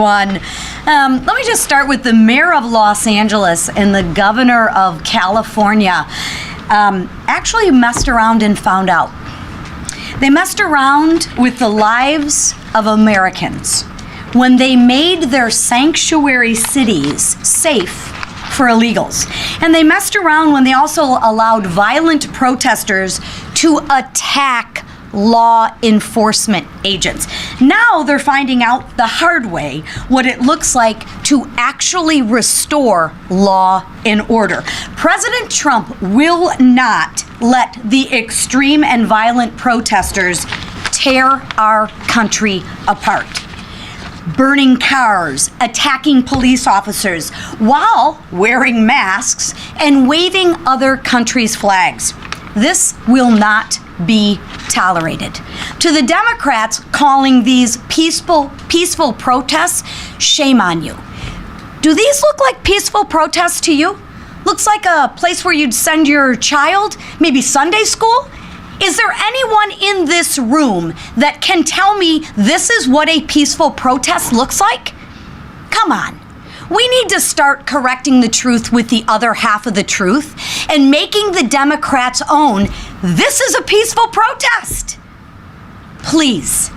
Let me just start with the mayor of Los Angeles and the governor of California. Actually messed around and found out. They messed around with the lives of Americans when they made their sanctuary cities safe for illegals. And they messed around when they also allowed violent protesters to attack law enforcement agents. Now they're finding out the hard way what it looks like to actually restore law and order. President Trump will not let the extreme and violent protesters tear our country apart. Burning cars, attacking police officers while wearing masks and waving other countries' flags. This will not be tolerated. To the Democrats calling these peaceful protests, shame on you. Do these look like peaceful protests to you? Looks like a place where you'd send your child, maybe Sunday school? Is there anyone in this room that can tell me this is what a peaceful protest looks like? Come on. We need to start correcting the truth with the other half of the truth and making the Democrats own this is a peaceful protest. Please.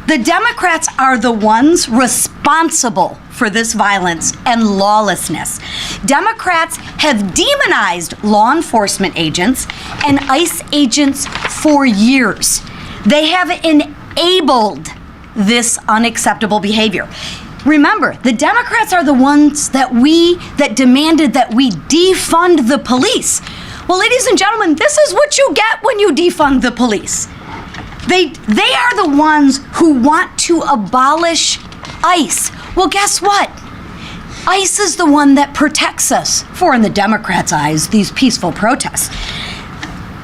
The Democrats are the ones responsible for this violence and lawlessness. Democrats have demonized law enforcement agents and ICE agents for years. They have enabled this unacceptable behavior. Remember, the Democrats are the ones that demanded that we defund the police. Well, ladies and gentlemen, this is what you get when you defund the police. They are the ones who want to abolish ICE. Well, guess what? ICE is the one that protects us for, in the Democrats' eyes, these peaceful protests.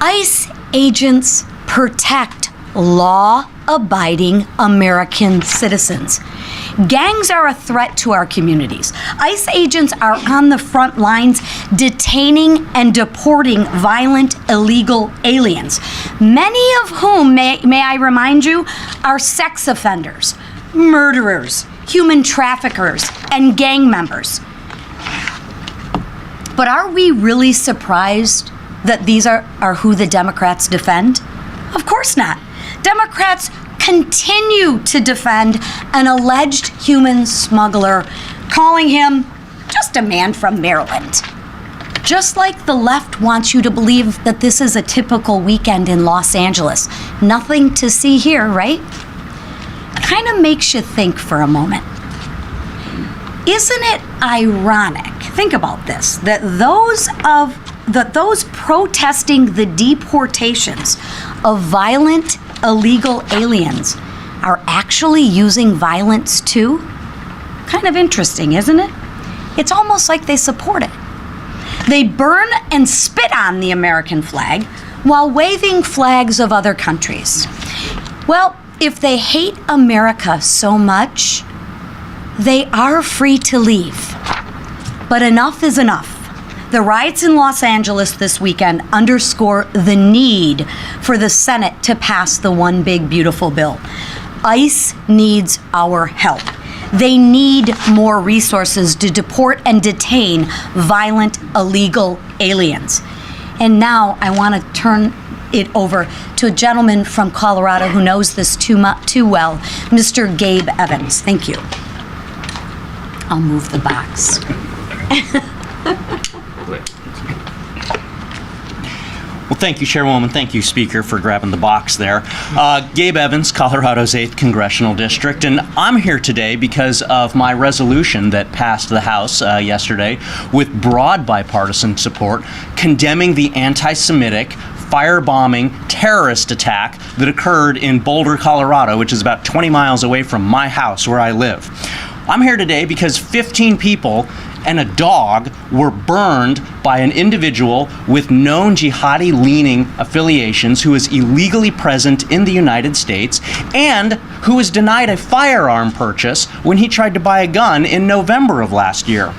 ICE agents protect law-abiding American citizens. Gangs are a threat to our communities. ICE agents are on the front lines detaining and deporting violent, illegal aliens, many of whom, may I remind you, are sex offenders, murderers, human traffickers, and gang members. But are we really surprised that these are who the Democrats defend? Of course not. Democrats continue to defend an alleged human smuggler, calling him just a man from Maryland. Just like the left wants you to believe that this is a typical weekend in Los Angeles. Nothing to see here, right? Kind of makes you think for a moment. Isn't it ironic, think about this, that those protesting the deportations of violent, illegal aliens are actually using violence too? Kind of interesting, isn't it? It's almost like they support it. They burn and spit on the American flag while waving flags of other countries. Well, if they hate America so much, they are free to leave. But enough is enough. The riots in Los Angeles this weekend underscore the need for the Senate to pass the One Big Beautiful Bill. ICE needs our help. They need more resources to deport and detain violent, illegal aliens. And now I want to turn it over to a gentleman from Colorado who knows this too well, Mr. Gabe Evans. Thank you. I'll move the box. Well, thank you, Chairwoman. Thank you, Speaker, for grabbing the box there. Gabe Evans, Colorado's 8th Congressional District, and I'm here today because of my resolution that passed the House yesterday with broad bipartisan support condemning the anti-Semitic firebombing terrorist attack that occurred in Boulder, Colorado, which is about 20 miles away from my house where I live. I'm here today because 15 people and a dog were burned by an individual with known jihadi-leaning affiliations who is illegally present in the United States and who was denied a firearm purchase when he tried to buy a gun in November of last year.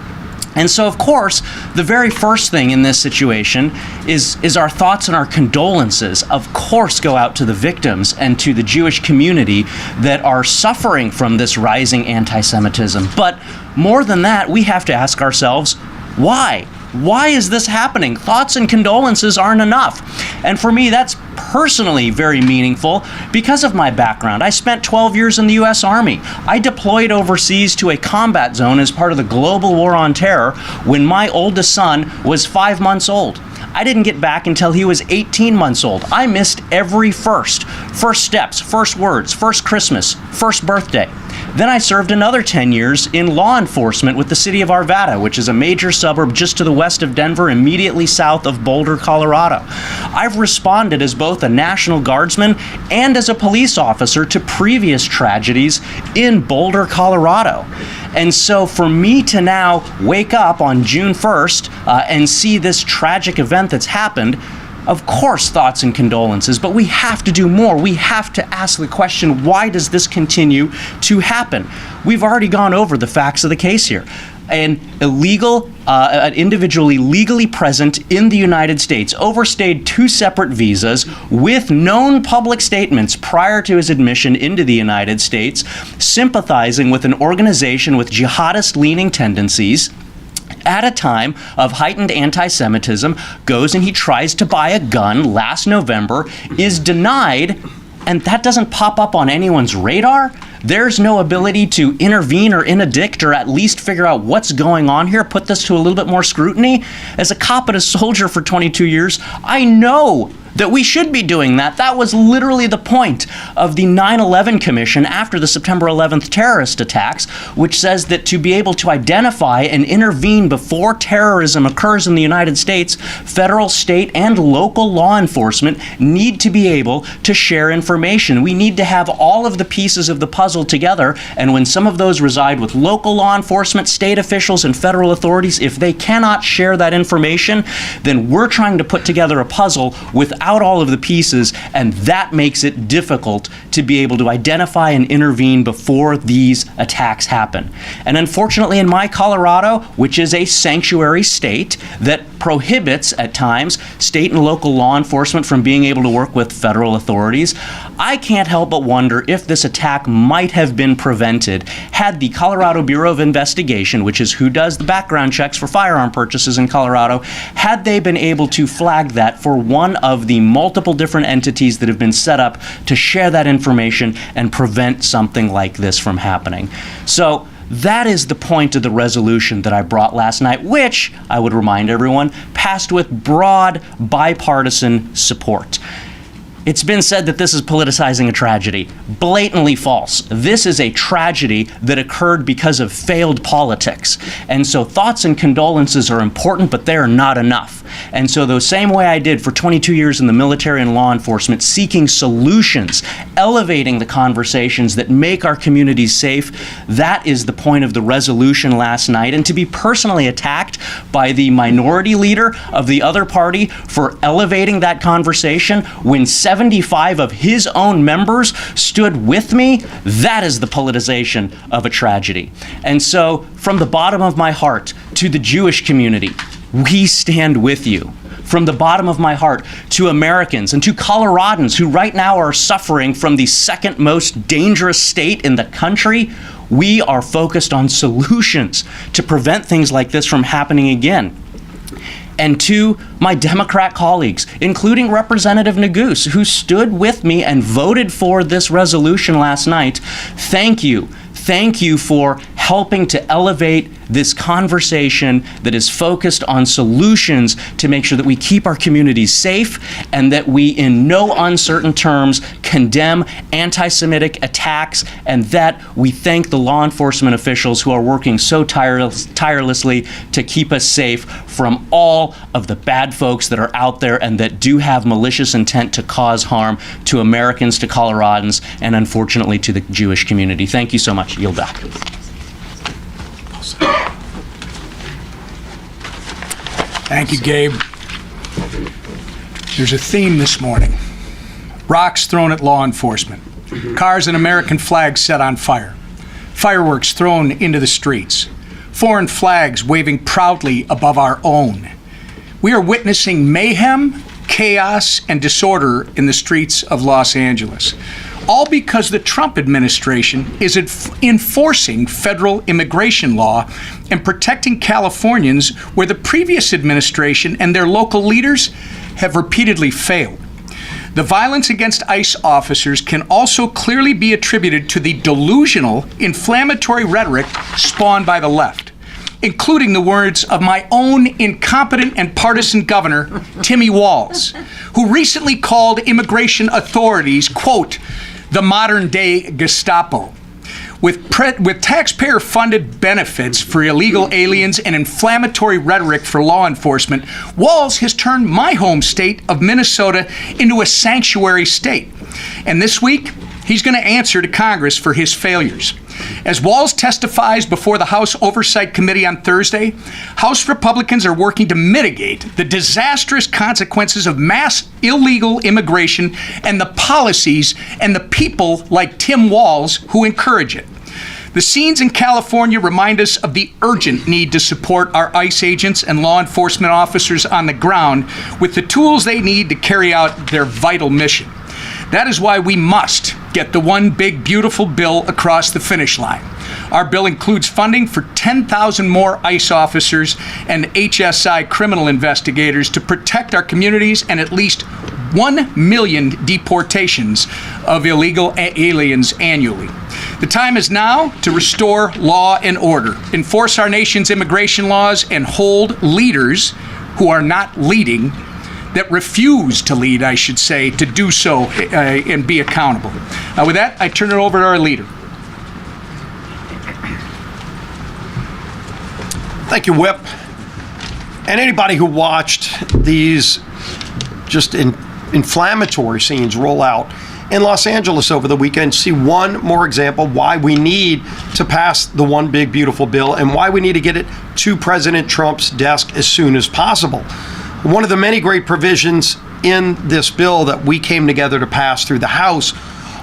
And so, of course, the very first thing in this situation is our thoughts and our condolences, of course, go out to the victims and to the Jewish community that are suffering from this rising anti-Semitism. But more than that, we have to ask ourselves, why? Why is this happening? Thoughts and condolences aren't enough. And for me, that's personally very meaningful because of my background. I spent 12 years in the U.S. Army. I deployed overseas to a combat zone as part of the global war on terror when my oldest son was 5 months old. I didn't get back until he was 18 months old. I missed every first steps, first words, first Christmas, first birthday. Then I served another 10 years in law enforcement with the city of Arvada, which is a major suburb just to the west of Denver, immediately south of Boulder, Colorado. I've responded as both a National Guardsman and as a police officer to previous tragedies in Boulder, Colorado. And so for me to now wake up on June 1st and see this tragic event that's happened, of course, thoughts and condolences, but we have to do more. We have to ask the question, why does this continue to happen? We've already gone over the facts of the case here. An individual legally present in the United States overstayed 2 separate visas with known public statements prior to his admission into the United States, sympathizing with an organization with jihadist-leaning tendencies. At a time of heightened anti-Semitism, goes and he tries to buy a gun last November, is denied, and that doesn't pop up on anyone's radar. There's no ability to intervene or interdict or at least figure out what's going on here, put this to a little bit more scrutiny. As a cop and a soldier for 22 years, I know that we should be doing that. That was literally the point of the 9/11 Commission after the September 11th terrorist attacks, which says that to be able to identify and intervene before terrorism occurs in the United States, federal, state, and local law enforcement need to be able to share information. We need to have all of the pieces of the puzzle together, and when some of those reside with local law enforcement, state officials, and federal authorities, if they cannot share that information, then we're trying to put together a puzzle without all of the pieces, and that makes it difficult to be able to identify and intervene before these attacks happen. And unfortunately, in my Colorado, which is a sanctuary state that prohibits at times state and local law enforcement from being able to work with federal authorities, I can't help but wonder if this attack might have been prevented had the Colorado Bureau of Investigation, which is who does the background checks for firearm purchases in Colorado, had they been able to flag that for one of the multiple different entities that have been set up to share that information and prevent something like this from happening. So that is the point of the resolution that I brought last night, which, I would remind everyone, passed with broad bipartisan support. It's been said that this is politicizing a tragedy. Blatantly false. This is a tragedy that occurred because of failed politics. And so thoughts and condolences are important, but they are not enough. And so the same way I did for 22 years in the military and law enforcement, seeking solutions, elevating the conversations that make our communities safe, that is the point of the resolution last night. And to be personally attacked by the minority leader of the other party for elevating that conversation when 75 of his own members stood with me, that is the politicization of a tragedy. And so, from the bottom of my heart to the Jewish community, we stand with you. From the bottom of my heart to Americans and to Coloradans who right now are suffering from the second most dangerous state in the country, we are focused on solutions to prevent things like this from happening again. And to my Democrat colleagues, including Representative Neguse, who stood with me and voted for this resolution last night, thank you. Thank you for helping to elevate this conversation that is focused on solutions to make sure that we keep our communities safe and that we, in no uncertain terms, condemn anti-Semitic attacks, and that we thank the law enforcement officials who are working so tirelessly to keep us safe from all of the bad folks that are out there and that do have malicious intent to cause harm to Americans, to Coloradans, and unfortunately to the Jewish community. Thank you so much. Yield back. Thank you, Gabe. There's a theme this morning. Rocks thrown at law enforcement. Cars and American flags set on fire. Fireworks thrown into the streets. foreign flags waving proudly above our own. We are witnessing mayhem, chaos, and disorder in the streets of Los Angeles, all because the Trump administration is enforcing federal immigration law and protecting Californians where the previous administration and their local leaders have repeatedly failed. The violence against ICE officers can also clearly be attributed to the delusional, inflammatory rhetoric spawned by the left, including the words of my own incompetent and partisan governor, Timmy Walz, who recently called immigration authorities, quote, the modern-day Gestapo. With taxpayer-funded benefits for illegal aliens and inflammatory rhetoric for law enforcement, Walz has turned my home state of Minnesota into a sanctuary state. And this week, he's going to answer to Congress for his failures. As Walz testifies before the House Oversight Committee on Thursday, House Republicans are working to mitigate the disastrous consequences of mass illegal immigration and the policies and the people like Tim Walz who encourage it. The scenes in California remind us of the urgent need to support our ICE agents and law enforcement officers on the ground with the tools they need to carry out their vital mission. That is why we must get the one big beautiful bill across the finish line. Our bill includes funding for 10,000 more ICE officers and HSI criminal investigators to protect our communities and at least 1 million deportations of illegal aliens annually. The time is now to restore law and order, enforce our nation's immigration laws, and hold leaders who are not leading, that refuse to lead, I should say, to do so and be accountable. With that, I turn it over to our leader. Thank you, Whip. And anybody who watched these just inflammatory scenes roll out in Los Angeles over the weekend see one more example why we need to pass the one big beautiful bill and why we need to get it to President Trump's desk as soon as possible. One of the many great provisions in this bill that we came together to pass through the House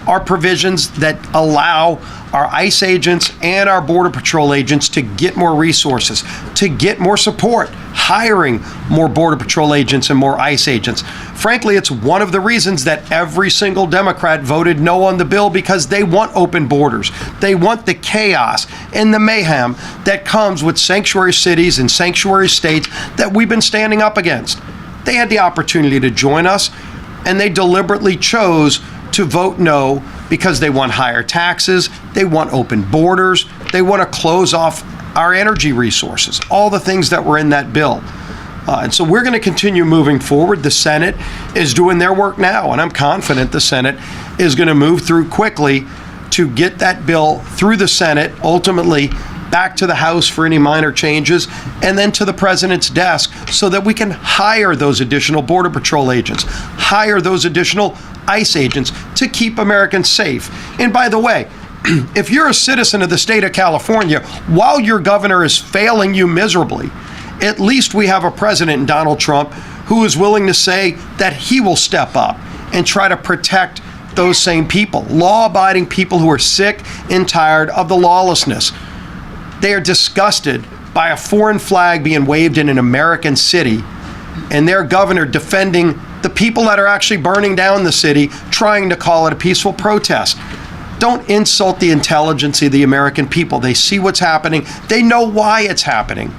are provisions that allow our ICE agents and our Border Patrol agents to get more resources, to get more support, hiring more Border Patrol agents and more ICE agents. Frankly, it's one of the reasons that every single Democrat voted no on the bill, because they want open borders. They want the chaos and the mayhem that comes with sanctuary cities and sanctuary states that we've been standing up against. They had the opportunity to join us, and they deliberately chose to vote no because they want higher taxes, they want open borders, they want to close off our energy resources, all the things that were in that bill. And so we're going to continue moving forward. The Senate is doing their work now, and I'm confident the Senate is going to move through quickly to get that bill through the Senate, ultimately back to the House for any minor changes, and then to the President's desk so that we can hire those additional Border Patrol agents, hire those additional ICE agents to keep Americans safe. And by the way, if you're a citizen of the state of California, while your governor is failing you miserably, at least we have a president in Donald Trump who is willing to say that he will step up and try to protect those same people, law-abiding people who are sick and tired of the lawlessness. They are disgusted by a foreign flag being waved in an American city and their governor defending the people that are actually burning down the city, trying to call it a peaceful protest. Don't insult the intelligence of the American people. They see what's happening. They know why it's happening.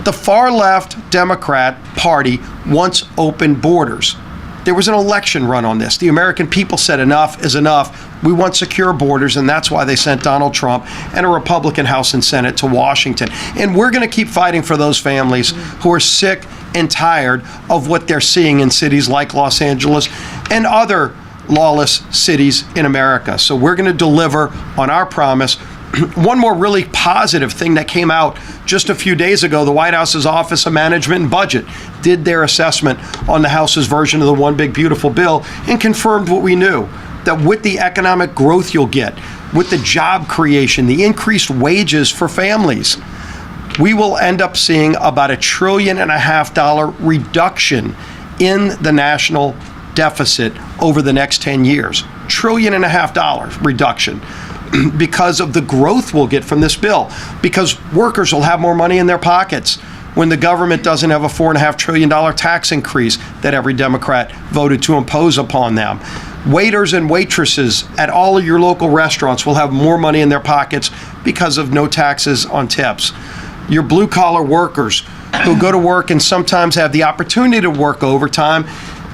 The far left Democrat Party wants open borders. There was an election run on this. The American people said enough is enough. We want secure borders, and that's why they sent Donald Trump and a Republican House and Senate to Washington. And we're going to keep fighting for those families who are sick and tired of what they're seeing in cities like Los Angeles and other lawless cities in America. So we're going to deliver on our promise. One more really positive thing that came out just a few days ago, the White House's Office of Management and Budget did their assessment on the House's version of the One Big Beautiful Bill and confirmed what we knew, that with the economic growth you'll get, with the job creation, the increased wages for families, we will end up seeing about $1.5 trillion reduction in the national deficit over the next 10 years. $1.5 trillion reduction. because of the growth we'll get from this bill, because workers will have more money in their pockets when the government doesn't have a $4.5 trillion tax increase that every Democrat voted to impose upon them. Waiters and waitresses at all of your local restaurants will have more money in their pockets because of no taxes on tips. Your blue-collar workers who go to work and sometimes have the opportunity to work overtime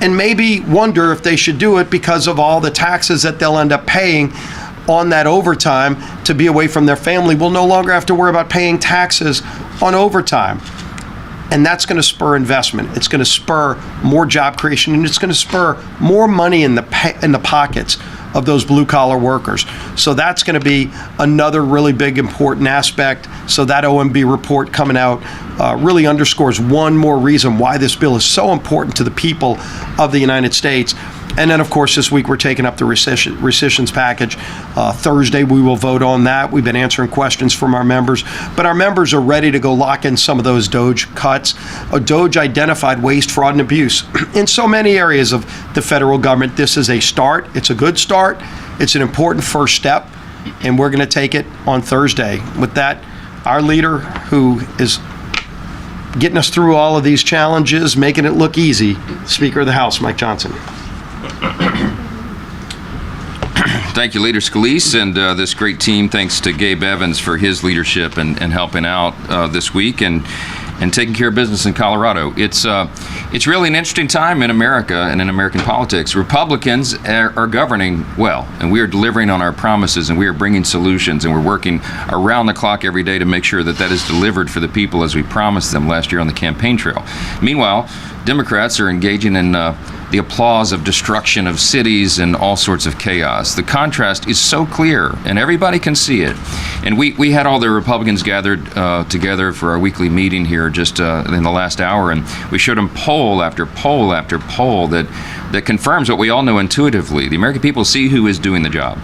and maybe wonder if they should do it because of all the taxes that they'll end up paying on that overtime to be away from their family, will no longer have to worry about paying taxes on overtime. And that's going to spur investment. It's going to spur more job creation, and it's going to spur more money in the pockets of those blue-collar workers. So that's going to be another really big, important aspect. So that OMB report coming out really underscores one more reason why this bill is so important to the people of the United States. And then, of course, this week we're taking up the rescissions package. Thursday we will vote on that. We've been answering questions from our members, but our members are ready to go lock in some of those DOGE cuts. DOGE identified waste, fraud, and abuse in so many areas of the federal government. This is a start. It's a good start. It's an important first step, and we're going to take it on Thursday. With that, our leader, who is getting us through all of these challenges, making it look easy, Speaker of the House, Mike Johnson. Thank you, Leader Scalise, and this great team. Thanks to Gabe Evans for his leadership and helping out this week and taking care of business in Colorado. It's really an interesting time in America and in American politics. Republicans are governing well, and we are delivering on our promises, and we are bringing solutions, and we're working around the clock every day to make sure that that is delivered for the people as we promised them last year on the campaign trail. Meanwhile, Democrats are engaging in the applause of destruction of cities and all sorts of chaos. The contrast is so clear, and everybody can see it. And we had all the Republicans gathered together for our weekly meeting here just in the last hour, and we showed them poll after poll after poll that confirms what we all know intuitively. The American people see who is doing the job,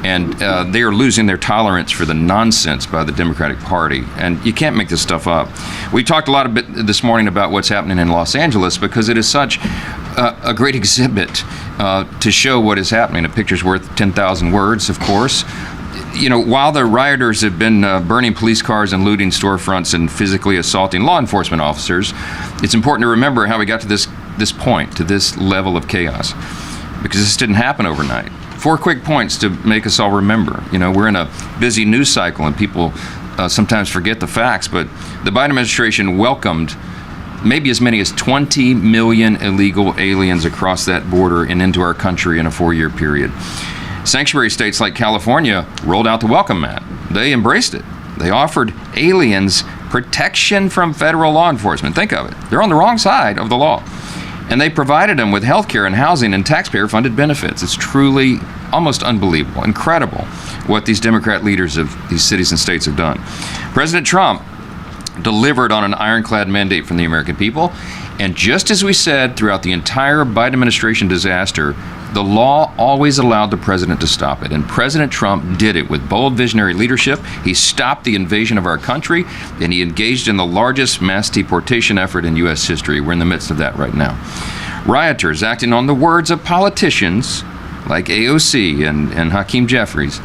and they are losing their tolerance for the nonsense by the Democratic Party. And you can't make this stuff up. We talked a lot this morning about what's happening in Los Angeles because it is such a great exhibit to show what is happening. A picture's worth 10,000 words, of course. You know, while the rioters have been burning police cars and looting storefronts and physically assaulting law enforcement officers, it's important to remember how we got to this point, to this level of chaos, because this didn't happen overnight. 4 quick points to make us all remember. You know, we're in a busy news cycle, and people sometimes forget the facts, but the Biden administration welcomed maybe as many as 20 million illegal aliens across that border and into our country in a 4-year period. Sanctuary states like California rolled out the welcome mat. They embraced it. They offered aliens protection from federal law enforcement. Think of it. They're on the wrong side of the law. And they provided them with health care and housing and taxpayer-funded benefits. It's truly almost unbelievable, incredible what these Democrat leaders of these cities and states have done. President Trump delivered on an ironclad mandate from the American people. And just as we said throughout the entire Biden administration disaster, the law always allowed the president to stop it. And President Trump did it with bold visionary leadership. He stopped the invasion of our country, and he engaged in the largest mass deportation effort in U.S. history. We're in the midst of that right now. Rioters acting on the words of politicians like AOC and Hakeem Jeffries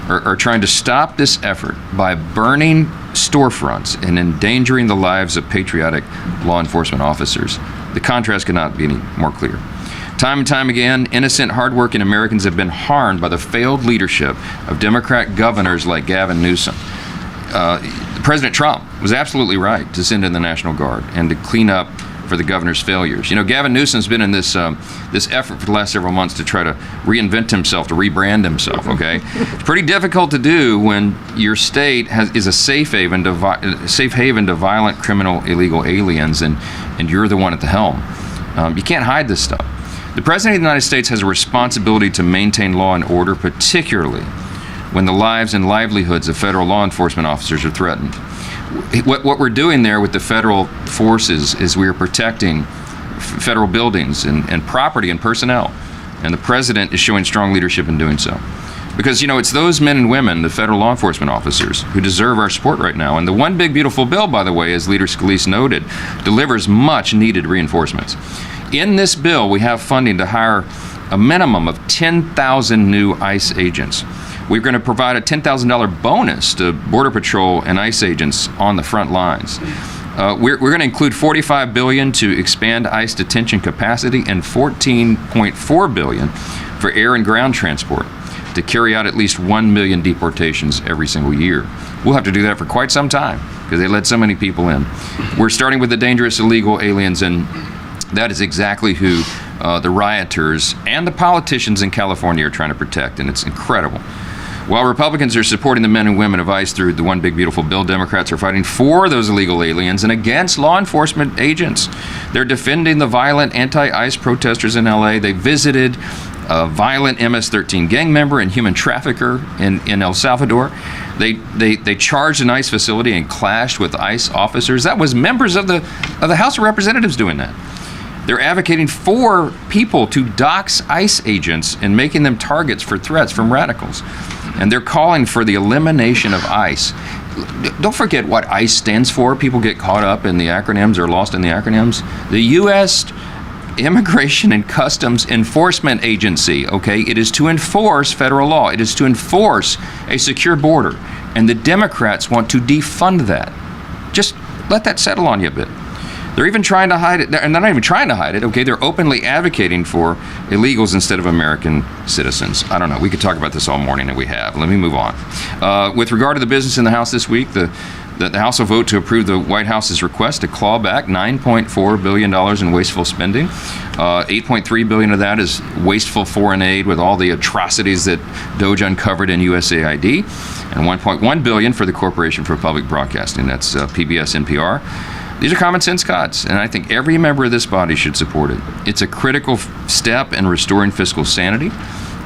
are trying to stop this effort by burning storefronts and endangering the lives of patriotic law enforcement officers. The contrast could not be any more clear. Time and time again, innocent, hardworking Americans have been harmed by the failed leadership of Democrat governors like Gavin Newsom. President Trump was absolutely right to send in the National Guard and to clean up for the governor's failures. You know, Gavin Newsom's been in this effort for the last several months to try to reinvent himself, to rebrand himself, okay? It's pretty difficult to do when your state is a safe haven to violent, criminal, illegal aliens, and you're the one at the helm. You can't hide this stuff. The President of the United States has a responsibility to maintain law and order, particularly when the lives and livelihoods of federal law enforcement officers are threatened. What we're doing there with the federal forces is we are protecting federal buildings and property and personnel. And the president is showing strong leadership in doing so. Because, you know, it's those men and women, the federal law enforcement officers, who deserve our support right now. And the One Big Beautiful Bill, by the way, as Leader Scalise noted, delivers much needed reinforcements. In this bill, we have funding to hire a minimum of 10,000 new ICE agents. We're going to provide a $10,000 bonus to Border Patrol and ICE agents on the front lines. We're going to include $45 billion to expand ICE detention capacity and $14.4 billion for air and ground transport to carry out at least 1 million deportations every single year. We'll have to do that for quite some time because they let so many people in. We're starting with the dangerous illegal aliens, and that is exactly who the rioters and the politicians in California are trying to protect, and it's incredible. While Republicans are supporting the men and women of ICE through the One Big Beautiful Bill, Democrats are fighting for those illegal aliens and against law enforcement agents. They're defending the violent anti-ICE protesters in LA. They visited a violent MS-13 gang member and human trafficker in El Salvador. They charged an ICE facility and clashed with ICE officers. That was members of the House of Representatives doing that. They're advocating for people to dox ICE agents and making them targets for threats from radicals. And they're calling for the elimination of ICE. Don't forget what ICE stands for. People get caught up in the acronyms or lost in the acronyms. The U.S. Immigration and Customs Enforcement Agency, okay? It is to enforce federal law. It is to enforce a secure border. And the Democrats want to defund that. Just let that settle on you a bit. They're even trying to hide it, and they're not even trying to hide it, okay? They're openly advocating for illegals instead of American citizens. I don't know. We could talk about this all morning, and we have. Let me move on. With regard to the business in the House this week, the House will vote to approve the White House's request to claw back $9.4 billion in wasteful spending. $8.3 billion of that is wasteful foreign aid with all the atrocities that DOJ uncovered in USAID, and $1.1 billion for the Corporation for Public Broadcasting. That's PBS, NPR. These are common sense cuts, and I think every member of this body should support it. It's a critical step in restoring fiscal sanity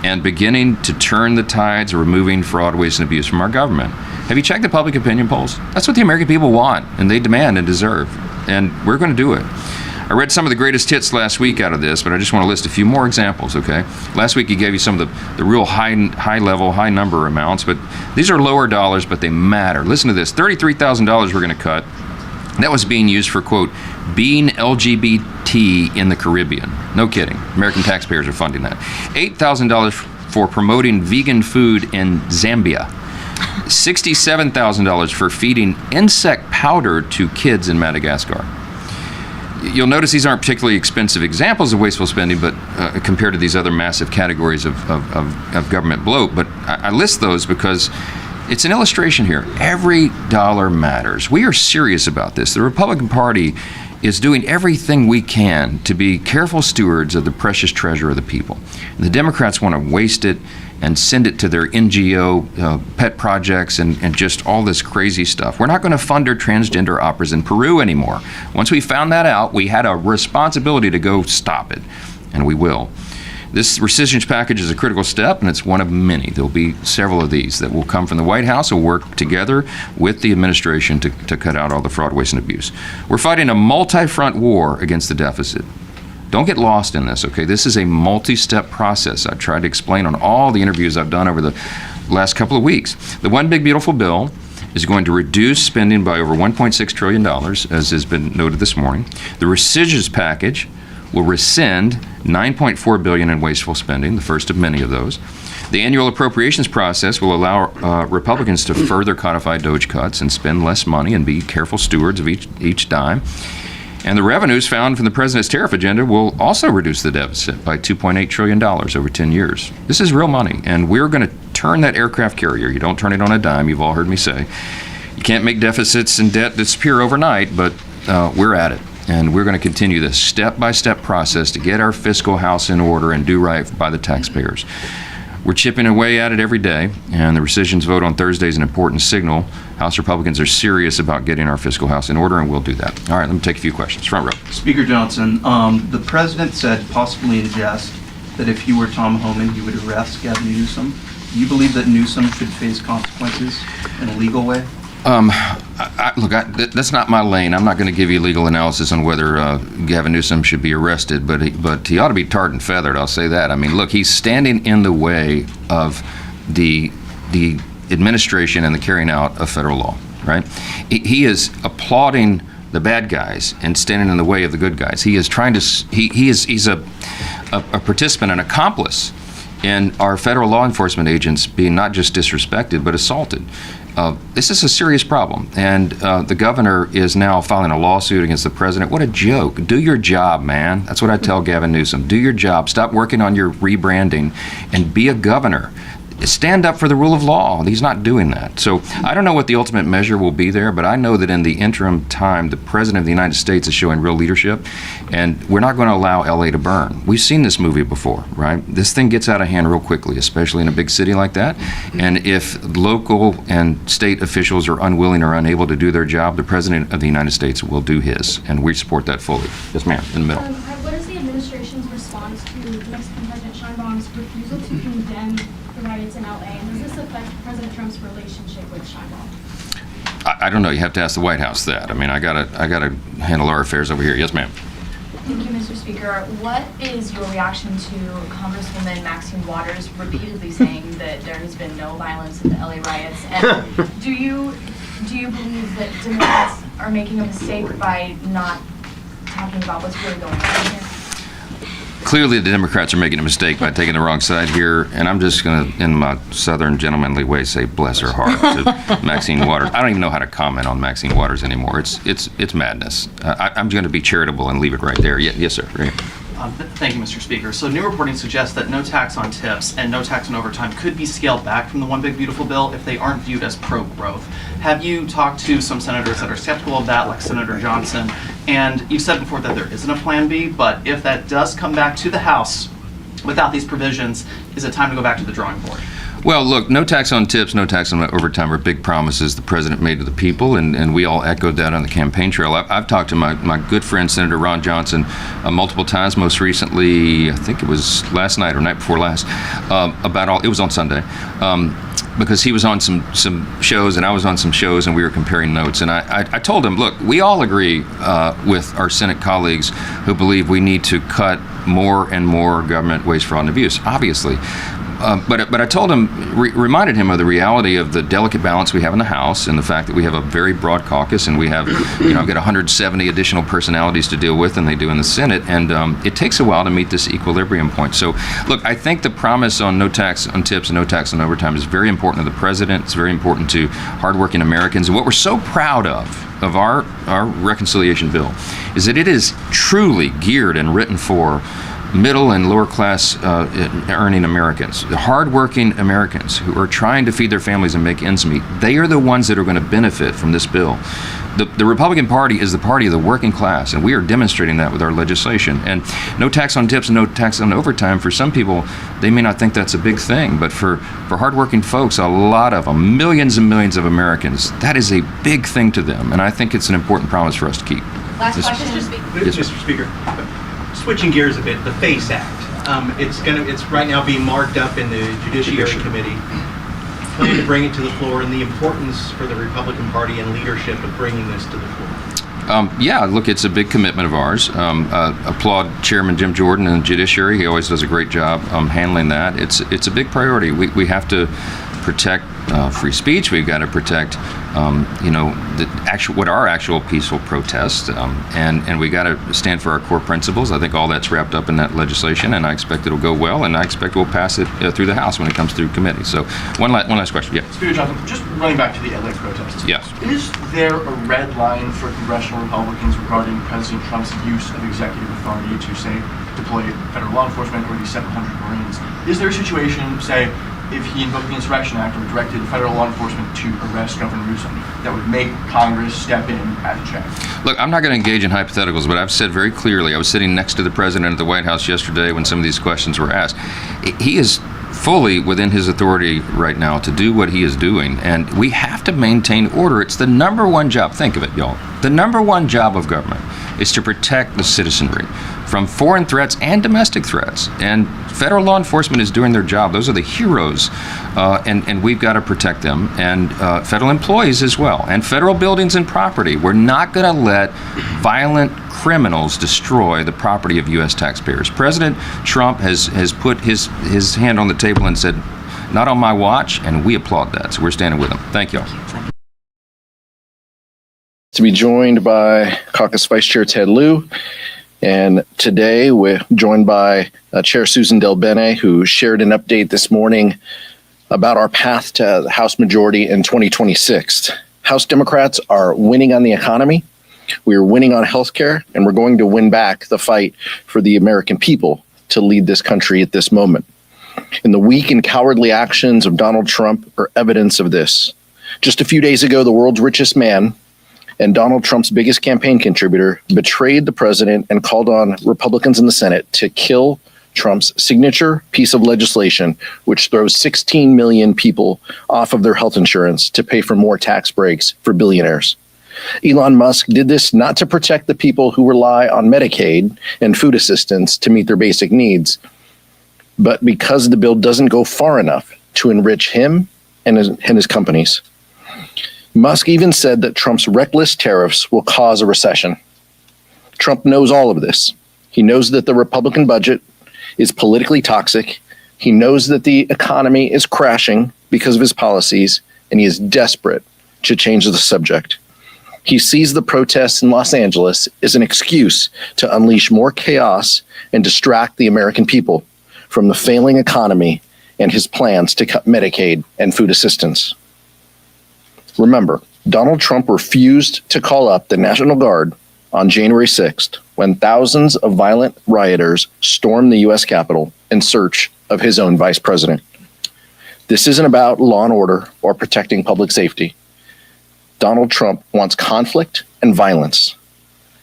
and beginning to turn the tides of removing fraud, waste, and abuse from our government. Have you checked the public opinion polls? That's what the American people want, and they demand and deserve, and we're going to do it. I read some of the greatest hits last week out of this, but I just want to list a few more examples, okay? Last week he gave you some of the real high-level, high-number amounts, but these are lower dollars, but they matter. Listen to this, $33,000 we're going to cut. That was being used for, quote, being LGBT in the Caribbean. No kidding. American taxpayers are funding that. $8,000 for promoting vegan food in Zambia. $67,000 for feeding insect powder to kids in Madagascar. You'll notice these aren't particularly expensive examples of wasteful spending, but compared to these other massive categories of government bloat. But I list those because it's an illustration here. Every dollar matters. We are serious about this. The Republican Party is doing everything we can to be careful stewards of the precious treasure of the people. And the Democrats want to waste it and send it to their NGO pet projects and just all this crazy stuff. We're not going to fund our transgender operas in Peru anymore. Once we found that out, we had a responsibility to go stop it, and we will. This rescission package is a critical step, and it's one of many. There'll be several of these that will come from the White House and work together with the administration to cut out all the fraud, waste, and abuse. We're fighting a multi-front war against the deficit. Don't get lost in this, okay? This is a multi-step process. I've tried to explain on all the interviews I've done over the last couple of weeks. The One Big Beautiful Bill is going to reduce spending by over $1.6 trillion, as has been noted this morning. The rescissions package will rescind $9.4 billion in wasteful spending, the first of many of those. The annual appropriations process will allow Republicans to further codify DOJ cuts and spend less money and be careful stewards of each dime. And the revenues found from the president's tariff agenda will also reduce the deficit by $2.8 trillion over 10 years. This is real money, and we're going to turn that aircraft carrier. You don't turn it on a dime, you've all heard me say. You can't make deficits and debt disappear overnight, but we're at it. And we're going to continue this step-by-step process to get our fiscal house in order and do right by the taxpayers. We're chipping away at it every day, and the rescissions vote on Thursday is an important signal. House Republicans are serious about getting our fiscal house in order, and we'll do that. All right, let me take a few questions. Front row. Speaker Johnson, the president said, possibly in jest, that if he were Tom Homan, he would arrest Gavin Newsom. Do you believe that Newsom should face consequences in a legal way? Look, that's not my lane. I'm not going to give you legal analysis on whether Gavin Newsom should be arrested, but he ought to be tarred and feathered, I'll say that. I mean, look, he's standing in the way of the administration and the carrying out of federal law, right? He is applauding the bad guys and standing in the way of the good guys. He is trying to, he's a participant, an accomplice and our federal law enforcement agents being not just disrespected, but assaulted. This is a serious problem, and the governor is now filing a lawsuit against the president. What a joke. Do your job, man. That's what I tell Gavin Newsom. Do your job. Stop working on your rebranding and be a governor. Stand up for the rule of law. He's not doing that. So I don't know what the ultimate measure will be there, but I know that in the interim time, the President of the United States is showing real leadership, and we're not going to allow LA to burn. We've seen this movie before, right? This thing gets out of hand real quickly, especially in a big city like that. And if local and state officials are unwilling or unable to do their job, the President of the United States will do his, and we support that fully. Yes, ma'am, in the middle. What is the administration's response to Mexican President Sheinbaum's refusal to condemn the riots in LA, and does this affect President Trump's relationship with Sheinbaum? I don't know. You have to ask the White House that. I mean, I gotta handle our affairs over here. Yes, ma'am. Thank you, Mr. Speaker. What is your reaction to Congresswoman Maxine Waters repeatedly saying that there has been no violence in the LA riots? And do you believe that Democrats are making a mistake by not talking about what's really going on here? Clearly, the Democrats are making a mistake by taking the wrong side here, and I'm just going to, in my southern gentlemanly way, say bless her heart to Maxine Waters. I don't even know how to comment on Maxine Waters anymore. It's madness. I'm going to be charitable and leave it right there. Yes, sir. Right. Thank you, Mr. Speaker. So new reporting suggests that no tax on tips and no tax on overtime could be scaled back from the One Big Beautiful Bill if they aren't viewed as pro-growth. Have you talked to some senators that are skeptical of that, like Senator Johnson? And you've said before that there isn't a plan B, but if that does come back to the House without these provisions, is it time to go back to the drawing board? Well, look, no tax on tips, no tax on overtime are big promises the president made to the people, and we all echoed that on the campaign trail. I've talked to my good friend, Senator Ron Johnson, multiple times, most recently, I think it was last night or night before last, it was on Sunday, because he was on some shows and I was on some shows and we were comparing notes. And I told him, look, we all agree with our Senate colleagues who believe we need to cut more and more government waste, fraud, and abuse, obviously. But I told him, reminded him of the reality of the delicate balance we have in the House and the fact that we have a very broad caucus and we have, I've got 170 additional personalities to deal with than they do in the Senate, and it takes a while to meet this equilibrium point. So, look, I think the promise on no tax on tips and no tax on overtime is very important to the president. It's very important to hardworking Americans. And what we're so proud of our reconciliation bill is that it is truly geared and written for middle and lower class earning Americans, the hardworking Americans who are trying to feed their families and make ends meet. They are the ones that are going to benefit from this bill. The Republican Party is the party of the working class, and we are demonstrating that with our legislation. And no tax on tips and no tax on overtime, for some people, they may not think that's a big thing, but for hardworking folks, a lot of them, millions and millions of Americans, that is a big thing to them, and I think it's an important promise for us to keep. Last question. Mr. Speaker. Switching gears a bit, the FACE Act. It's right now being marked up in the Judiciary Committee. Plan to bring it to the floor, and the importance for the Republican Party and leadership of bringing this to the floor. Yeah, look, it's a big commitment of ours. Applaud Chairman Jim Jordan and the Judiciary. He always does a great job handling that. It's a big priority. We have to protect free speech. We've got to protect, what are actual peaceful protests, and we got to stand for our core principles. I think all that's wrapped up in that legislation, and I expect it'll go well, and I expect we'll pass it through the House when it comes through committee. So, one last question. Yeah. Speaker Johnson, just running back to the LA protests. Yes. Is there a red line for congressional Republicans regarding President Trump's use of executive authority to, say, deploy federal law enforcement or these 700 Marines? Is there a situation, say, if he invoked the Insurrection Act or directed federal law enforcement to arrest Governor Newsom, that would make Congress step in as a check? Look, I'm not going to engage in hypotheticals, but I've said very clearly, I was sitting next to the president at the White House yesterday when some of these questions were asked. He is fully within his authority right now to do what he is doing, and we have to maintain order. It's the number one job. Think of it, y'all. The number one job of government is to protect the citizenry from foreign threats and domestic threats. And federal law enforcement is doing their job. Those are the heroes, and we've got to protect them. And federal employees as well, and federal buildings and property. We're not going to let violent criminals destroy the property of U.S. taxpayers. President Trump has put his hand on the table and said, not on my watch, and we applaud that. So we're standing with him. Thank you all. To be joined by Caucus Vice Chair Ted Lieu And today we're joined by Chair Susan Del Bene, who shared an update this morning about our path to the House majority in 2026. House Democrats are winning on the economy. We are winning on healthcare, and we're going to win back the fight for the American people to lead this country at this moment. And the weak and cowardly actions of Donald Trump are evidence of this. Just a few days ago, the world's richest man and Donald Trump's biggest campaign contributor betrayed the president and called on Republicans in the Senate to kill Trump's signature piece of legislation, which throws 16 million people off of their health insurance to pay for more tax breaks for billionaires. Elon Musk did this not to protect the people who rely on Medicaid and food assistance to meet their basic needs, but because the bill doesn't go far enough to enrich him and his companies. Musk even said that Trump's reckless tariffs will cause a recession. Trump knows all of this. He knows that the Republican budget is politically toxic. He knows that the economy is crashing because of his policies, and he is desperate to change the subject. He sees the protests in Los Angeles as an excuse to unleash more chaos and distract the American people from the failing economy and his plans to cut Medicaid and food assistance. Remember, Donald Trump refused to call up the National Guard on January 6th when thousands of violent rioters stormed the U.S. Capitol in search of his own vice president. This isn't about law and order or protecting public safety. Donald Trump wants conflict and violence.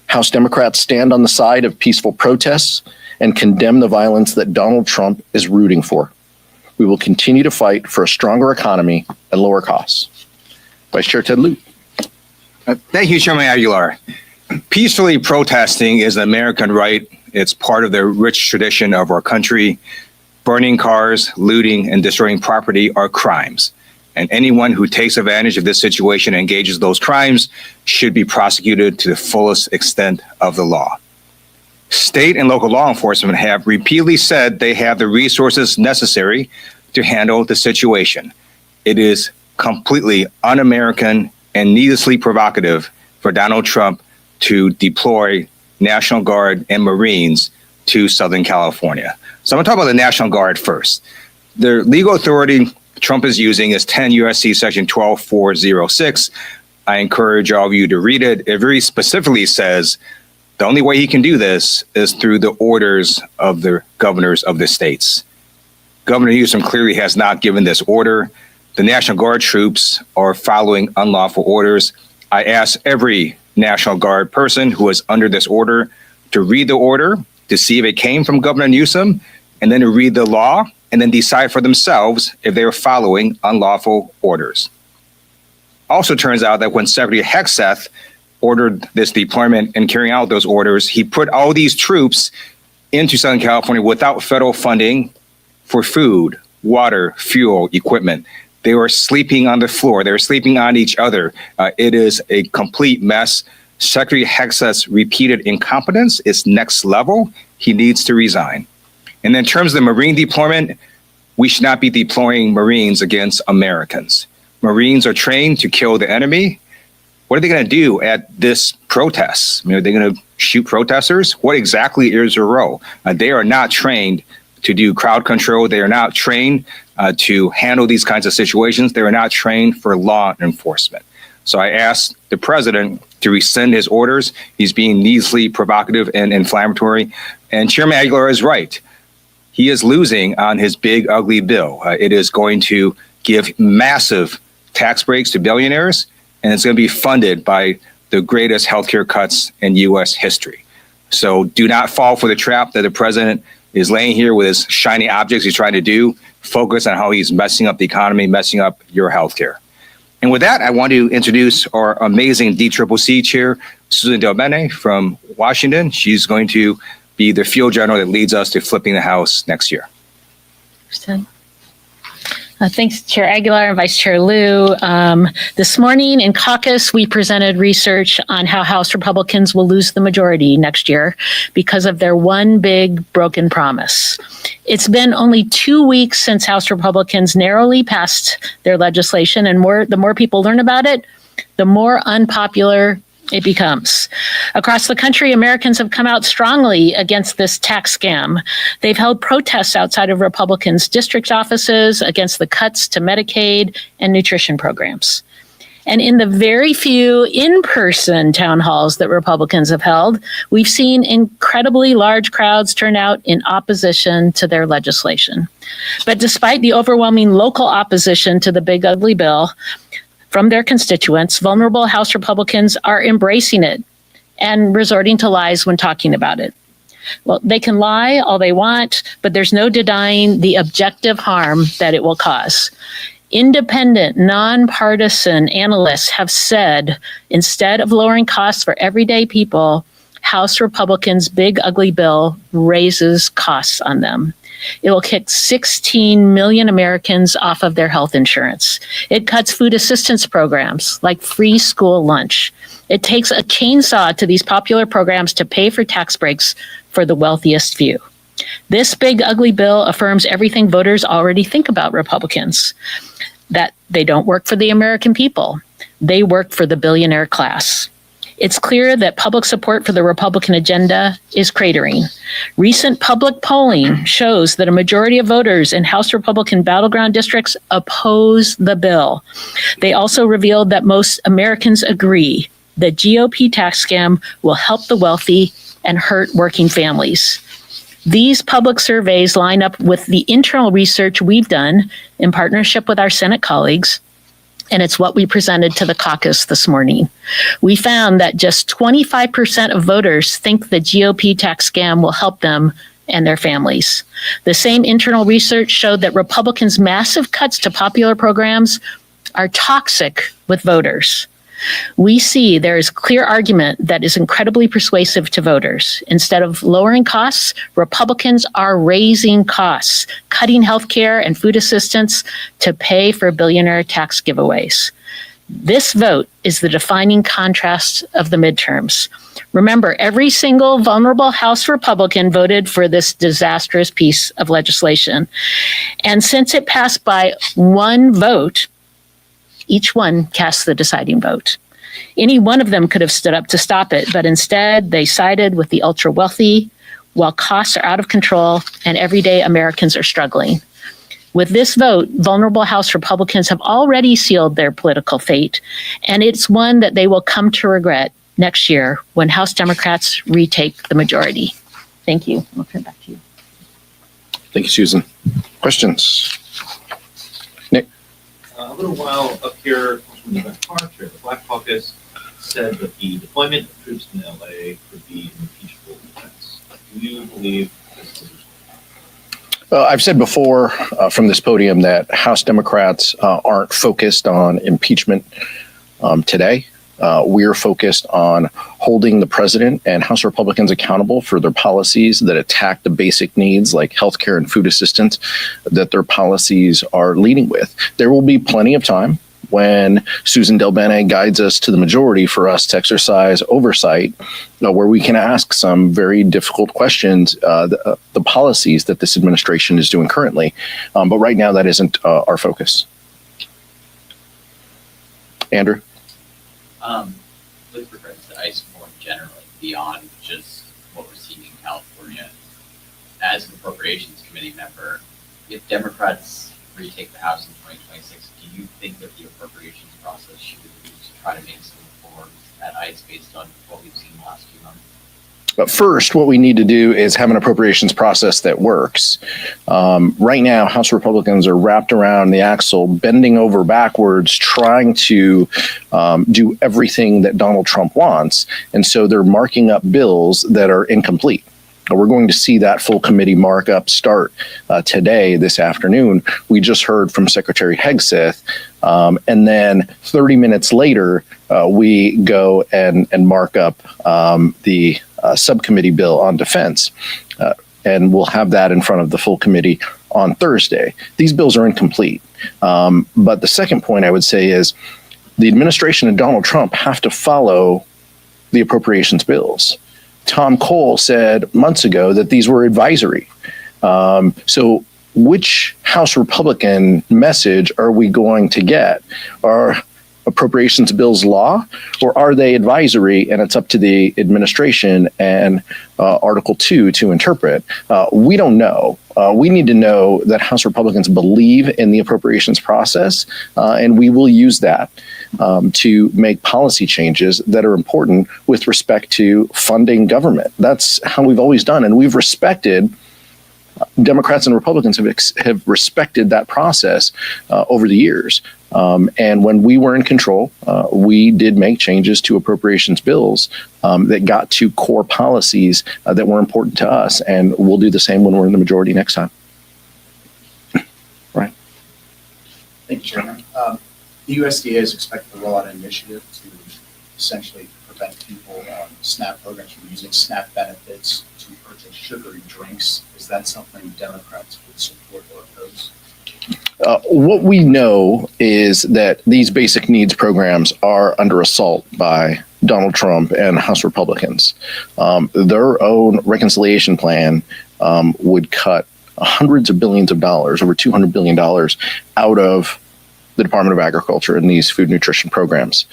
House Democrats stand on the side of peaceful protests and condemn the violence that Donald Trump is rooting for. We will continue to fight for a stronger economy and lower costs. Vice Chair Ted Lieu. Thank you, Chairman Aguilar. Peacefully protesting is an American right. It's part of the rich tradition of our country. Burning cars, looting, and destroying property are crimes. And anyone who takes advantage of this situation and engages those crimes should be prosecuted to the fullest extent of the law. State and local law enforcement have repeatedly said they have the resources necessary to handle the situation. It is completely un-American and needlessly provocative for Donald Trump to deploy National Guard and Marines to Southern California. So I'm going to talk about the National Guard first. The legal authority Trump is using is 10 U.S.C. Section 12406. I encourage all of you to read it. It very specifically says the only way he can do this is through the orders of the governors of the states. Governor Newsom clearly has not given this order. The National Guard troops are following unlawful orders. I ask every National Guard person who is under this order to read the order, to see if it came from Governor Newsom, and then to read the law, and then decide for themselves if they are following unlawful orders. Also turns out that when Secretary Hegseth ordered this deployment and carrying out those orders, he put all these troops into Southern California without federal funding for food, water, fuel, equipment. They were sleeping on the floor. They were sleeping on each other. It is a complete mess. Secretary Hegseth's repeated incompetence is next level. He needs to resign. And in terms of the Marine deployment, we should not be deploying Marines against Americans. Marines are trained to kill the enemy. What are they going to do at this protest? I mean, are they going to shoot protesters? What exactly is their role? They are not trained to do crowd control. They are not trained to handle these kinds of situations. They are not trained for law enforcement. So I asked the president to rescind his orders. He's being needlessly provocative and inflammatory. And Chairman Aguilar is right. He is losing on his big, ugly bill. It is going to give massive tax breaks to billionaires, and it's going to be funded by the greatest healthcare cuts in U.S. history. So do not fall for the trap that the president is laying here with his shiny objects he's trying to do. Focus on how he's messing up the economy, messing up your healthcare. And with that, I want to introduce our amazing DCCC chair, Susan Del Bene from Washington. She's going to be the field general that leads us to flipping the House next year. Thanks, Chair Aguilar and Vice Chair Lieu. This morning in caucus, we presented research on how House Republicans will lose the majority next year because of their one big broken promise. It's been only 2 weeks since House Republicans narrowly passed their legislation, and the more people learn about it, the more unpopular it becomes. Across the country, Americans have come out strongly against this tax scam. They've held protests outside of Republicans' district offices against the cuts to Medicaid and nutrition programs. And in the very few in-person town halls that Republicans have held, we've seen incredibly large crowds turn out in opposition to their legislation. But despite the overwhelming local opposition to the big ugly bill from their constituents, vulnerable House Republicans are embracing it and resorting to lies when talking about it. Well, they can lie all they want, but there's no denying the objective harm that it will cause. Independent, nonpartisan analysts have said instead of lowering costs for everyday people, House Republicans' big ugly bill raises costs on them. It will kick 16 million Americans off of their health insurance. It cuts food assistance programs like free school lunch. It takes a chainsaw to these popular programs to pay for tax breaks for the wealthiest few. This big ugly bill affirms everything voters already think about Republicans, that they don't work for the American people. They work for the billionaire class. It's clear that public support for the Republican agenda is cratering. Recent public polling shows that a majority of voters in House Republican battleground districts oppose the bill. They also revealed that most Americans agree the GOP tax scam will help the wealthy and hurt working families. These public surveys line up with the internal research we've done in partnership with our Senate colleagues, and it's what we presented to the caucus this morning. We found that just 25% of voters think the GOP tax scam will help them and their families. The same internal research showed that Republicans' massive cuts to popular programs are toxic with voters. We see there is clear argument that is incredibly persuasive to voters. Instead of lowering costs, Republicans are raising costs, cutting health care and food assistance to pay for billionaire tax giveaways. This vote is the defining contrast of the midterms. Remember, every single vulnerable House Republican voted for this disastrous piece of legislation. And since it passed by one vote, each one cast the deciding vote. Any one of them could have stood up to stop it, but instead they sided with the ultra wealthy while costs are out of control and everyday Americans are struggling. With this vote, vulnerable House Republicans have already sealed their political fate, and it's one that they will come to regret next year when House Democrats retake the majority. Thank you. I'll turn it back to you. Thank you, Susan. Questions? Nick? A little while up here, from the Chair, the Black Caucus said that the deployment of troops in LA could be an impeachable offense. Do you believe this is? I've said before from this podium that House Democrats aren't focused on impeachment today. We're focused on holding the president and House Republicans accountable for their policies that attack the basic needs like healthcare and food assistance that their policies are leading with. There will be plenty of time when Susan DelBene guides us to the majority for us to exercise oversight where we can ask some very difficult questions, the policies that this administration is doing currently. But right now, that isn't our focus. Andrew? With regards to ICE more generally, beyond just what we're seeing in California, as an Appropriations Committee member, if Democrats retake the House in 2026, do you think that the appropriations process should be used to try to make some reforms at ICE based on what we've seen in the last few months? But first, what we need to do is have an appropriations process that works. Right now, House Republicans are wrapped around the axle, bending over backwards, trying to do everything that Donald Trump wants. And so they're marking up bills that are incomplete. We're going to see that full committee markup start today, this afternoon. We just heard from Secretary Hegseth. And then 30 minutes later, we go and mark up the subcommittee bill on defense. And we'll have that in front of the full committee on Thursday. These bills are incomplete. But the second point I would say is the administration and Donald Trump have to follow the appropriations bills. Tom Cole said months ago that these were advisory. So which House Republican message are we going to get? appropriations bills law, or are they advisory and it's up to the administration and Article 2 to interpret? We don't know. We need to know that House Republicans believe in the appropriations process, and we will use that to make policy changes that are important with respect to funding government. That's how we've always done, and we've respected. Democrats and Republicans have respected that process over the years. And when we were in control, we did make changes to appropriations bills that got to core policies that were important to us. And we'll do the same when we're in the majority next time. Right. Thank you, Chairman. The USDA is expected to roll out an initiative to essentially prevent people, SNAP programs from using SNAP benefits to purchase sugary drinks. Is that something Democrats would support or oppose? What we know is that these basic needs programs are under assault by Donald Trump and House Republicans. Their own reconciliation plan would cut hundreds of billions of dollars, over $200 billion, out of the Department of Agriculture and these food nutrition programs.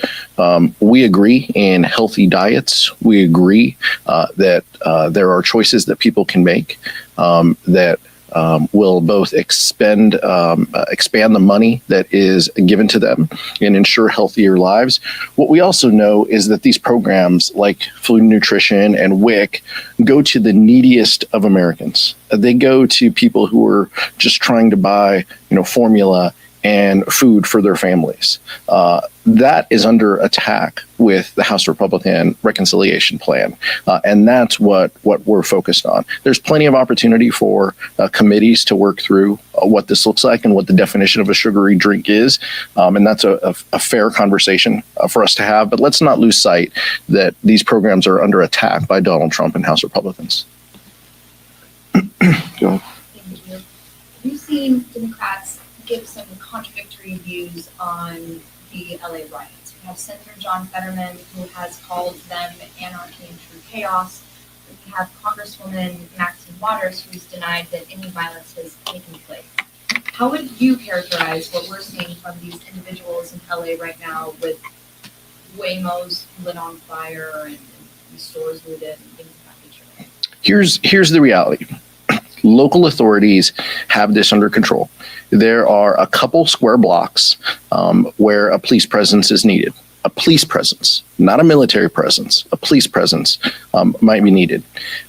We agree in healthy diets. We agree that there are choices that people can make that will both expand the money that is given to them and ensure healthier lives. What we also know is that these programs like food nutrition and WIC go to the neediest of Americans. They go to people who are just trying to buy, formula and food for their families. That is under attack with the House Republican reconciliation plan. And that's what we're focused on. There's plenty of opportunity for committees to work through what this looks like and what the definition of a sugary drink is. And that's a fair conversation for us to have. But let's not lose sight that these programs are under attack by Donald Trump and House Republicans. Go ahead. Thank you. We've seen Democrats give some contradictory views on the LA riots. We have Senator John Fetterman, who has called them anarchy and true chaos. We have Congresswoman Maxine Waters, who's denied that any violence has taken place. How would you characterize what we're seeing from these individuals in LA right now, with Waymos lit on fire and stores looted and things of that nature? Here's the reality. Local authorities have this under control. There are a couple square blocks where a police presence is needed. A police presence, not a military presence, a police presence might be needed.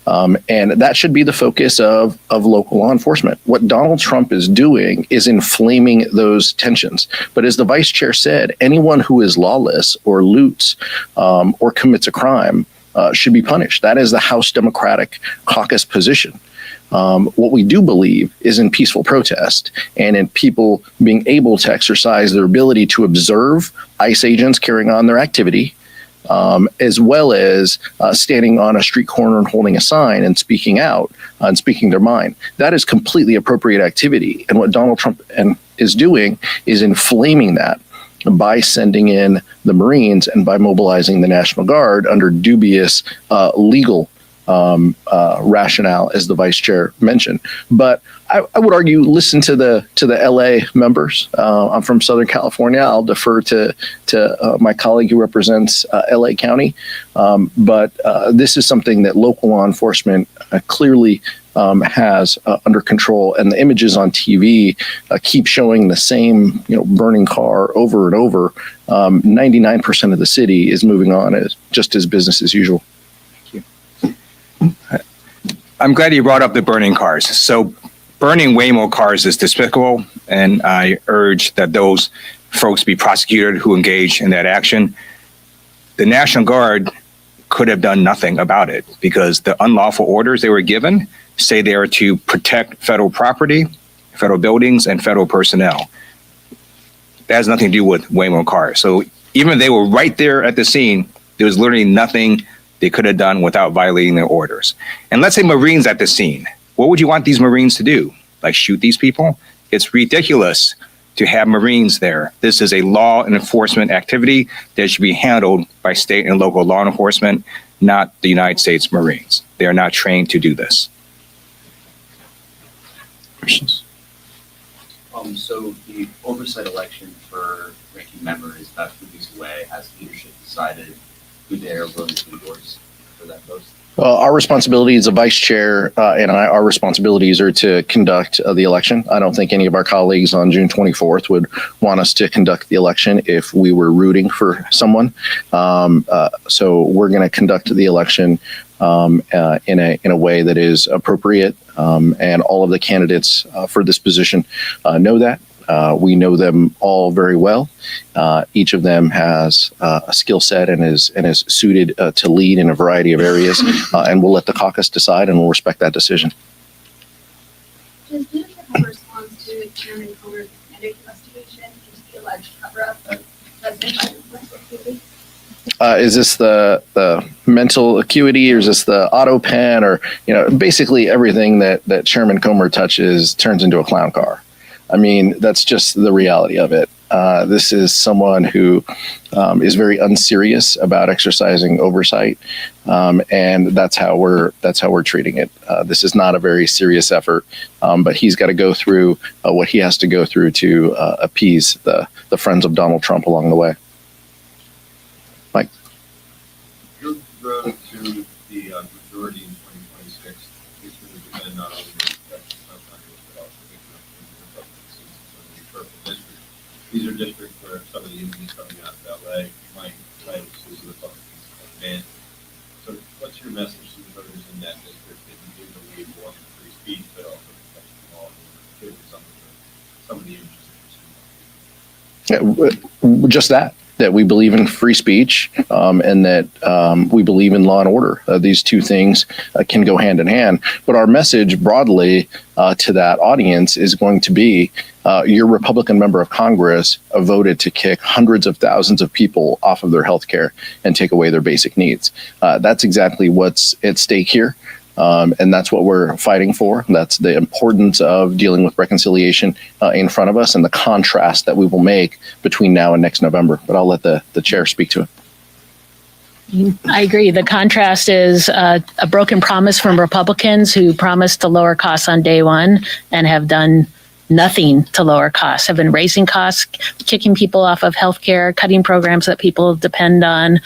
And that should be the focus of local law enforcement. What Donald Trump is doing is inflaming those tensions. But as the vice chair said, anyone who is lawless or loots or commits a crime should be punished. That is the House Democratic caucus position. What we do believe is in peaceful protest and in people being able to exercise their ability to observe ICE agents carrying on their activity, as well as standing on a street corner and holding a sign and speaking out and speaking their mind. That is completely appropriate activity. And what Donald Trump is doing is inflaming that by sending in the Marines and by mobilizing the National Guard under dubious legal rationale, as the vice chair mentioned. But I would argue, listen to the LA members. I'm from Southern California. I'll defer to my colleague who represents LA County. But this is something that local law enforcement clearly has under control, and the images on TV keep showing the same, burning car over and over. 99% of the city is moving on as business as usual. I'm glad you brought up the burning cars. So burning Waymo cars is despicable, and I urge that those folks be prosecuted who engage in that action. The National Guard could have done nothing about it because the unlawful orders they were given say they are to protect federal property, federal buildings, and federal personnel. That has nothing to do with Waymo cars. So even if they were right there at the scene, there was literally nothing they could have done without violating their orders. And let's say Marines at the scene. What would you want these Marines to do? Like shoot these people? It's ridiculous to have Marines there. This is a law enforcement activity that should be handled by state and local law enforcement, not the United States Marines. They are not trained to do this. Questions? So the oversight election for ranking member is about 2 weeks away. Has leadership decided who they are willing to endorse for that post? Well, our responsibility as a vice chair our responsibilities are to conduct the election. I don't think any of our colleagues on June 24th would want us to conduct the election if we were rooting for someone. So we're going to conduct the election in a way that is appropriate, and all of the candidates for this position know that. We know them all very well. Each of them has a skill set and is suited to lead in a variety of areas, and we'll let the caucus decide, and we'll respect that decision. Does leadership have a response to Chairman Comer's candidate investigation into the alleged cover-up of President Biden's mental acuity? Is this the mental acuity, or is this the auto pen, or basically everything that Chairman Comer touches turns into a clown car? I mean, that's just the reality of it. This is someone who is very unserious about exercising oversight, and that's how we're treating it. This is not a very serious effort, but he's got to go through what he has to go through to appease the friends of Donald Trump along the way. Mike, your road to the majority in 2026 is going to depend not only these are districts where some of the enemies coming out of LA might play to the Republicans advantage. So what's your message to the voters in that district that you do believe one free speech, but also protection of law and given some of the issues? Just that we believe in free speech, and that we believe in law and order. These two things can go hand in hand. But our message broadly to that audience is going to be, your Republican member of Congress voted to kick hundreds of thousands of people off of their health care and take away their basic needs. That's exactly what's at stake here. And that's what we're fighting for. That's the importance of dealing with reconciliation in front of us, and the contrast that we will make between now and next November. But I'll let the chair speak to it. I agree. The contrast is a broken promise from Republicans who promised to lower costs on day one and have done nothing to lower costs, have been raising costs, kicking people off of healthcare, cutting programs that people depend on.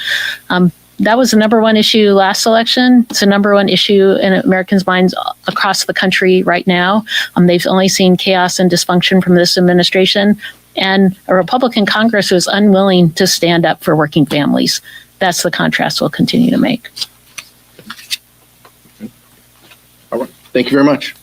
That was the number one issue last election. It's the number one issue in Americans' minds across the country right now. They've only seen chaos and dysfunction from this administration, and a Republican Congress who is unwilling to stand up for working families. That's the contrast we'll continue to make. All right. Thank you very much.